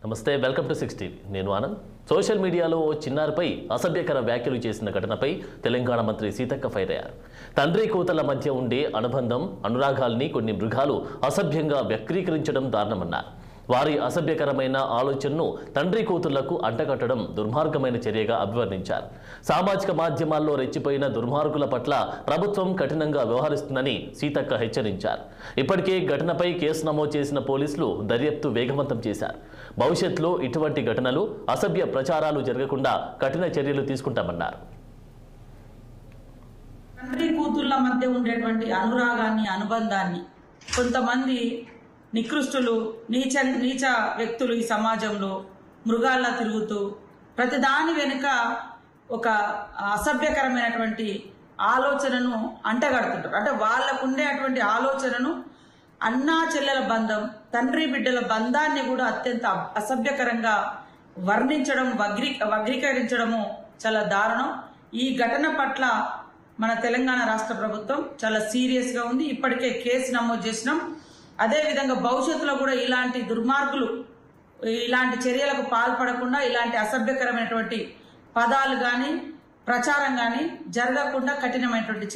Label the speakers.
Speaker 1: నమస్తే, welcome to 6 TV. నేను Anand. Social మీడియాలో ఓ చిన్నారిపై అసభ్యకర వ్యాఖ్యలు చేసిన ఘటనపై తెలంగాణ మంత్రి సీతక్క ఫైర్ అయ్యారు. తండ్రి కూతుళ్ల మధ్య ఉండే అనుబంధం, అనురాగాల్ని కొన్ని మృగాలు అసభ్యంగా వ్యక్తీకరించడం దారుణమన్నారు. వారి అసభ్యకరమైన ఆలోచనను తండ్రి కూతుళ్లకు అంటగట్టడం దుర్మార్గమైన చర్యగా అభివర్ణించారు. సామాజిక మాధ్యమాల్లో రెచ్చిపోయిన దుర్మార్గుల పట్ల ప్రభుత్వం కఠినంగా వ్యవహరిస్తుందని సీతక్క హెచ్చరించారు. ఇప్పటికే ఘటనపై కేసు నమోదు చేసిన పోలీసులు దర్యాప్తు వేగవంతం చేశారు. భవిష్యత్తులో ఇటువంటి ఘటనలు, అసభ్య ప్రచారాలు జరగకుండా కఠిన చర్యలు తీసుకుంటామన్నారు.
Speaker 2: తండ్రి కూతుళ్ళ మధ్య ఉండేటువంటి అనురాగాన్ని, అనుబంధాన్ని కొంతమంది నికృష్టులు, నీచ వ్యక్తులు ఈ సమాజంలో మృగాల్లా తిరుగుతూ ప్రతిదాని వెనుక ఒక అసభ్యకరమైనటువంటి ఆలోచనను అంటగడుతుంటారు. అంటే వాళ్ళకు ఉండేటువంటి ఆలోచనను అన్నా చెల్లెల బంధం, తండ్రి బిడ్డల బంధాన్ని కూడా అత్యంత అసభ్యకరంగా వర్ణించడం, వగ్రీకరించడము చాలా దారుణం. ఈ ఘటన పట్ల మన తెలంగాణ రాష్ట్ర ప్రభుత్వం చాలా సీరియస్గా ఉంది. ఇప్పటికే కేసు నమోదు చేసినాం. అదేవిధంగా భవిష్యత్తులో కూడా ఇలాంటి దుర్మార్గులు ఇలాంటి చర్యలకు పాల్పడకుండా, ఇలాంటి అసభ్యకరమైనటువంటి పదాలు కానీ ప్రచారం కానీ జరగకుండా కఠినమైనటువంటి